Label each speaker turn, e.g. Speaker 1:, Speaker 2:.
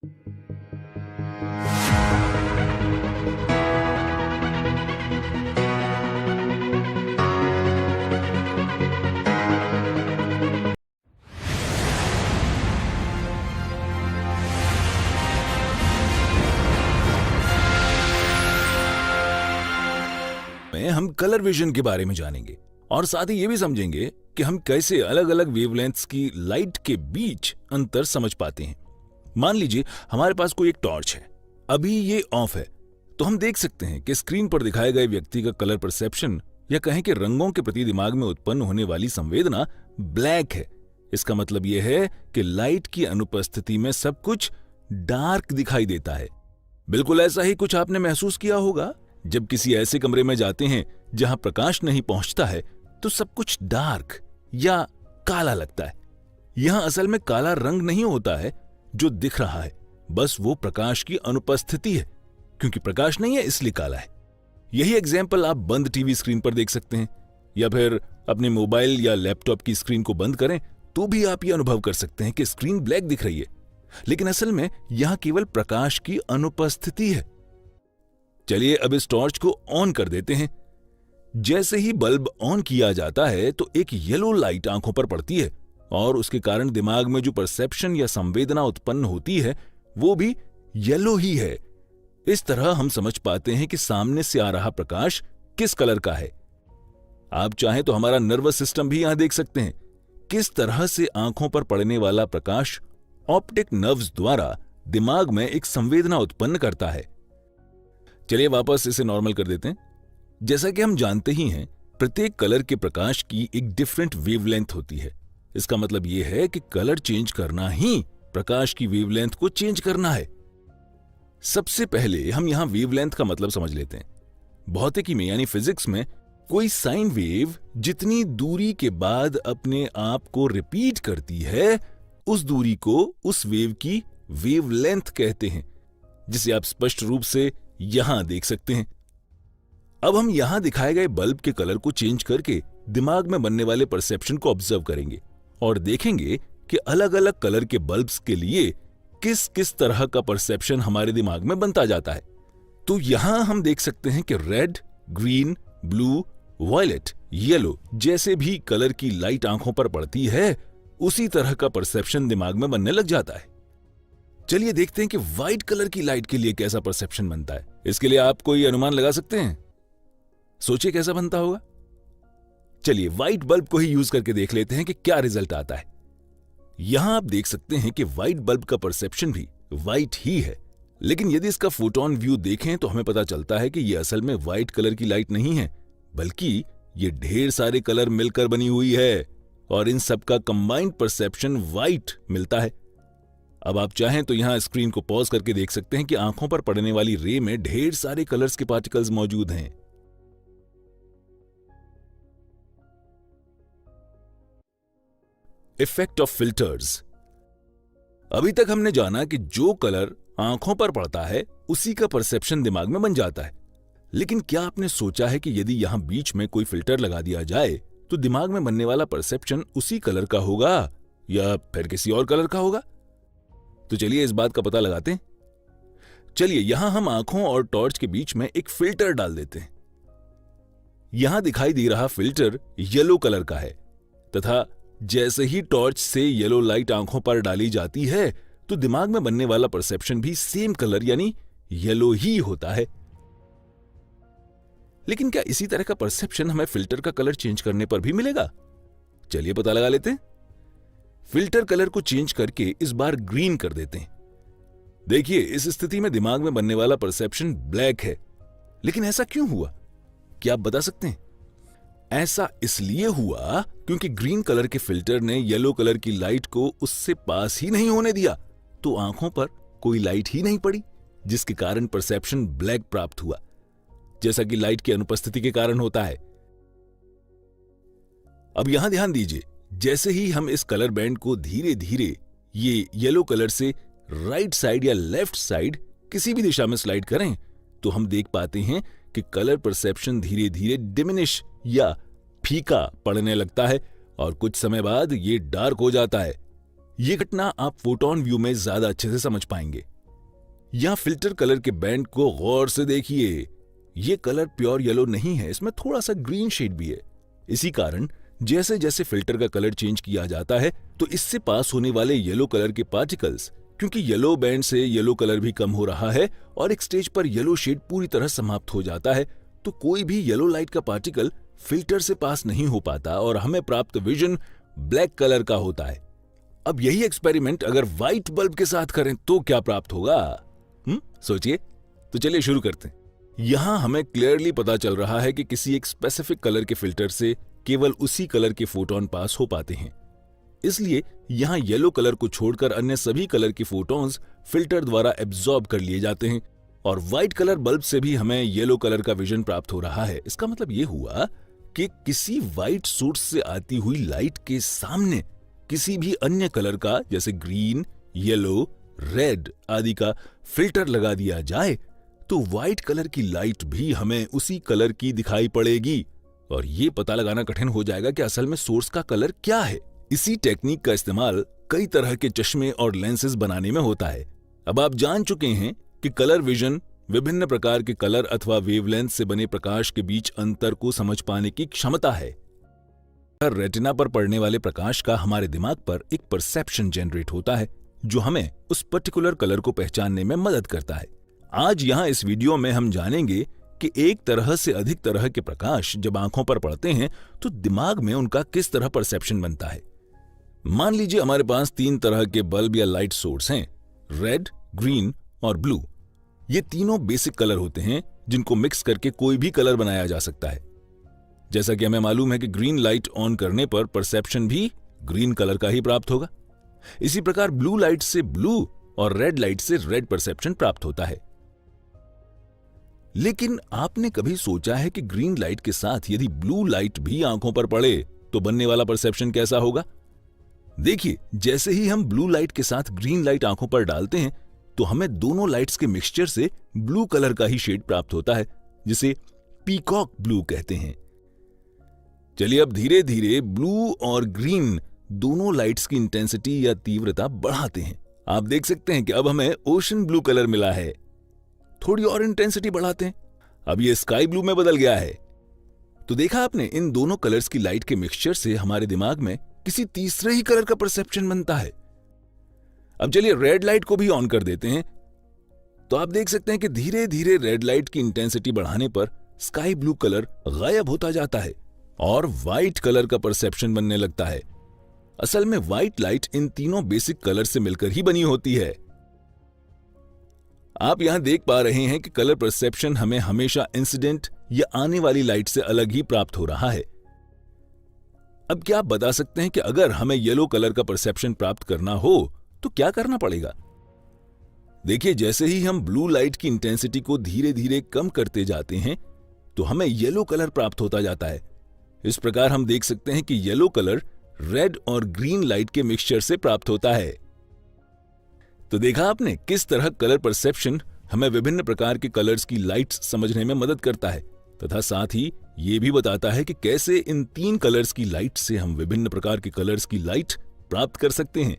Speaker 1: में हम colour vision के बारे में जानेंगे और साथ ही ये भी समझेंगे कि हम कैसे अलग अलग वेवलेंथ्स की लाइट के बीच अंतर समझ पाते हैं। मान लीजिए हमारे पास कोई एक टॉर्च है, अभी ये ऑफ है, तो हम देख सकते हैं कि स्क्रीन पर दिखाए गए व्यक्ति का कलर परसेप्शन या कहें कि रंगों के प्रति दिमाग में उत्पन्न होने वाली संवेदना ब्लैक है। इसका मतलब यह है कि लाइट की अनुपस्थिति में सब कुछ डार्क दिखाई देता है। बिल्कुल ऐसा ही कुछ आपने महसूस किया होगा जब किसी ऐसे कमरे में जाते हैं जहां प्रकाश नहीं पहुंचता है तो सब कुछ डार्क या काला लगता है। यहां असल में काला रंग नहीं होता है जो दिख रहा है, बस वो प्रकाश की अनुपस्थिति है। क्योंकि प्रकाश नहीं है इसलिए काला है। यही एग्जाम्पल आप बंद टीवी स्क्रीन पर देख सकते हैं, या फिर अपने मोबाइल या लैपटॉप की स्क्रीन को बंद करें तो भी आप ये अनुभव कर सकते हैं कि स्क्रीन ब्लैक दिख रही है, लेकिन असल में यहां केवल प्रकाश की अनुपस्थिति है। चलिए अब इस टॉर्च को ऑन कर देते हैं। जैसे ही बल्ब ऑन किया जाता है तो एक येलो लाइट आंखों पर पड़ती है और उसके कारण दिमाग में जो परसेप्शन या संवेदना उत्पन्न होती है वो भी येलो ही है। इस तरह हम समझ पाते हैं कि सामने से आ रहा प्रकाश किस कलर का है। आप चाहें तो हमारा नर्वस सिस्टम भी यहां देख सकते हैं किस तरह से आंखों पर पड़ने वाला प्रकाश ऑप्टिक नर्व्स द्वारा दिमाग में एक संवेदना उत्पन्न करता है। चलिए वापस इसे नॉर्मल कर देते हैं। जैसा कि हम जानते ही हैं, प्रत्येक कलर के प्रकाश की एक डिफरेंट वेवलेंथ होती है। इसका मतलब यह है कि कलर चेंज करना ही प्रकाश की वेवलेंथ को चेंज करना है। सबसे पहले हम यहां वेवलेंथ का मतलब समझ लेते हैं। भौतिकी में यानी फिजिक्स में कोई साइन वेव जितनी दूरी के बाद अपने आप को रिपीट करती है उस दूरी को उस वेव की वेवलेंथ कहते हैं, जिसे आप स्पष्ट रूप से यहां देख सकते हैं। अब हम यहां दिखाए गए बल्ब के कलर को चेंज करके दिमाग में बनने वाले परसेप्शन को ऑब्जर्व करेंगे और देखेंगे कि अलग अलग कलर के बल्ब्स के लिए किस किस तरह का परसेप्शन हमारे दिमाग में बनता जाता है। तो यहां हम देख सकते हैं कि red, green, blue, violet, yellow जैसे भी कलर की लाइट आंखों पर पड़ती है उसी तरह का परसेप्शन दिमाग में बनने लग जाता है। चलिए देखते हैं कि व्हाइट कलर की लाइट के लिए कैसा परसेप्शन बनता है। इसके लिए आप कोई अनुमान लगा सकते हैं? सोचिए कैसा बनता होगा। चलिए व्हाइट बल्ब को ही यूज करके देख लेते हैं कि क्या रिजल्ट आता है। यहां आप देख सकते हैं कि व्हाइट बल्ब का परसेप्शन भी व्हाइट ही है, लेकिन यदि इसका फोटोन व्यू देखें तो हमें पता चलता है कि यह असल में व्हाइट कलर की लाइट नहीं है, बल्कि ये ढेर सारे कलर मिलकर बनी हुई है और इन सबका कंबाइंड परसेप्शन व्हाइट मिलता है। अब आप चाहें तो यहां स्क्रीन को पॉज करके देख सकते हैं कि आंखों पर पड़ने वाली रे में ढेर सारे कलर्स के पार्टिकल्स मौजूद हैं। Effect of filters. अभी तक हमने जाना कि जो कलर आंखों पर पड़ता है उसी का परसेप्शन दिमाग में बन जाता है, लेकिन क्या आपने सोचा है कि यदि यहां बीच में कोई फिल्टर लगा दिया जाए तो दिमाग में बनने वाला परसेप्शन उसी कलर का होगा या फिर किसी और कलर का होगा? तो चलिए इस बात का पता लगाते हैं। चलिए यहां हम आंखों और टॉर्च के बीच में एक फिल्टर डाल देते हैं। यहां दिखाई दे रहा फिल्टर येलो कलर का है तथा जैसे ही टॉर्च से येलो लाइट आंखों पर डाली जाती है तो दिमाग में बनने वाला परसेप्शन भी सेम कलर यानी येलो ही होता है। लेकिन क्या इसी तरह का परसेप्शन हमें फिल्टर का कलर चेंज करने पर भी मिलेगा? चलिए पता लगा लेते हैं। फिल्टर कलर को चेंज करके इस बार ग्रीन कर देते हैं। देखिए इस स्थिति में दिमाग में बनने वाला परसेप्शन ब्लैक है, लेकिन ऐसा क्यों हुआ? क्या आप बता सकते हैं? ऐसा इसलिए हुआ क्योंकि ग्रीन कलर के फिल्टर ने येलो कलर की लाइट को उससे पास ही नहीं होने दिया, तो आंखों पर कोई लाइट ही नहीं पड़ी, जिसके कारण परसेप्शन ब्लैक प्राप्त हुआ, जैसा कि लाइट की अनुपस्थिति के कारण होता है। अब यहां ध्यान दीजिए, जैसे ही हम इस कलर बैंड को धीरे धीरे ये येलो कलर से राइट साइड या लेफ्ट साइड किसी भी दिशा में स्लाइड करें तो हम देख पाते हैं कि कलर परसेप्शन धीरे धीरे डिमिनिश या फीका पड़ने लगता है और कुछ समय बाद ये डार्क हो जाता है। ये घटना आप फोटोन व्यू में ज्यादा अच्छे से समझ पाएंगे। यहां फिल्टर कलर के बैंड को गौर से देखिए। ये कलर प्योर येलो नहीं है, इसमें थोड़ा सा ग्रीन शेड भी है। इसी कारण जैसे जैसे फिल्टर का कलर चेंज किया जाता है तो इससे पास होने वाले येलो कलर के पार्टिकल्स, क्योंकि येलो बैंड से येलो कलर भी कम हो रहा है और एक स्टेज पर येलो शेड पूरी तरह समाप्त हो जाता है, तो कोई भी येलो लाइट का पार्टिकल फिल्टर से पास नहीं हो पाता और हमें प्राप्त विजन ब्लैक कलर का होता है। अब यही एक्सपेरिमेंट अगर व्हाइट बल्ब के साथ करें तो क्या प्राप्त होगा? सोचिए। तो चलिए शुरू करते हैं। यहां हमें क्लियरली पता चल रहा है कि किसी एक स्पेसिफिक कलर के फिल्टर से केवल उसी कलर के फोटोन पास हो पाते हैं। इसलिए यहां येलो कलर को छोड़कर अन्य सभी कलर के फोटॉन्स फिल्टर द्वारा एब्जॉर्ब कर लिए जाते हैं और व्हाइट कलर बल्ब से भी हमें येलो कलर का विजन प्राप्त हो रहा है। इसका मतलब यह हुआ कि किसी व्हाइट सोर्स से आती हुई लाइट के सामने किसी भी अन्य कलर का, जैसे ग्रीन, येलो, रेड आदि का फिल्टर लगा दिया जाए तो व्हाइट कलर की लाइट भी हमें उसी कलर की दिखाई पड़ेगी और यह पता लगाना कठिन हो जाएगा कि असल में सोर्स का कलर क्या है। इसी टेक्निक का इस्तेमाल कई तरह के चश्मे और लेंसेज बनाने में होता है। अब आप जान चुके हैं कि कलर विजन विभिन्न प्रकार के कलर अथवा वेवलेंथ से बने प्रकाश के बीच अंतर को समझ पाने की क्षमता है। रेटिना पर पड़ने वाले प्रकाश का हमारे दिमाग पर एक परसेप्शन जनरेट होता है जो हमें उस पर्टिकुलर कलर को पहचानने में मदद करता है। आज यहां इस वीडियो में हम जानेंगे कि एक तरह से अधिक तरह के प्रकाश जब आंखों पर पड़ते हैं तो दिमाग में उनका किस तरह परसेप्शन बनता है। मान लीजिए हमारे पास 3 तरह के बल्ब या लाइट सोर्स हैं, रेड, ग्रीन और ब्लू। ये तीनों बेसिक कलर होते हैं जिनको मिक्स करके कोई भी कलर बनाया जा सकता है। जैसा कि हमें मालूम है कि ग्रीन लाइट ऑन करने पर परसेप्शन भी ग्रीन कलर का ही प्राप्त होगा। इसी प्रकार ब्लू लाइट से ब्लू और रेड लाइट से रेड परसेप्शन प्राप्त होता है। लेकिन आपने कभी सोचा है कि ग्रीन लाइट के साथ यदि ब्लू लाइट भी आंखों पर पड़े तो बनने वाला परसेप्शन कैसा होगा? देखिए, जैसे ही हम ब्लू लाइट के साथ ग्रीन लाइट आंखों पर डालते हैं तो हमें दोनों लाइट्स के मिक्सचर से ब्लू कलर का ही शेड प्राप्त होता है, जिसे पीकॉक ब्लू कहते हैं। चलिए अब धीरे धीरे ब्लू और ग्रीन दोनों लाइट्स की इंटेंसिटी या तीव्रता बढ़ाते हैं। आप देख सकते हैं कि अब हमें ओशन ब्लू कलर मिला है। थोड़ी और इंटेंसिटी बढ़ाते हैं, अब ये स्काई ब्लू में बदल गया है। तो देखा आपने, इन दोनों कलर्स की लाइट के मिक्सचर से हमारे दिमाग में किसी तीसरे ही कलर का परसेप्शन बनता है। अब चलिए रेड लाइट को भी ऑन कर देते हैं तो आप देख सकते हैं कि धीरे धीरे रेड लाइट की इंटेंसिटी बढ़ाने पर स्काई ब्लू कलर गायब होता जाता है और व्हाइट कलर का परसेप्शन बनने लगता है। असल में व्हाइट लाइट इन तीनों बेसिक कलर से मिलकर ही बनी होती है। आप यहां देख पा रहे हैं कि कलर परसेप्शन हमें हमेशा इंसिडेंट या आने वाली लाइट से अलग ही प्राप्त हो रहा है। अब क्या आप बता सकते हैं कि अगर हमें येलो कलर का परसेप्शन प्राप्त करना हो तो क्या करना पड़ेगा? देखिए, जैसे ही हम ब्लू लाइट की इंटेंसिटी को धीरे धीरे कम करते जाते हैं तो हमें येलो कलर प्राप्त होता जाता है। इस प्रकार हम देख सकते हैं कि येलो कलर रेड और ग्रीन लाइट के मिक्सचर से प्राप्त होता है। तो देखा आपने किस तरह कलर परसेप्शन हमें विभिन्न प्रकार के कलर्स की लाइट्स समझने में मदद करता है तथा साथ ही ये भी बताता है कि कैसे इन 3 कलर्स की लाइट से हम विभिन्न प्रकार के कलर्स की लाइट प्राप्त कर सकते हैं।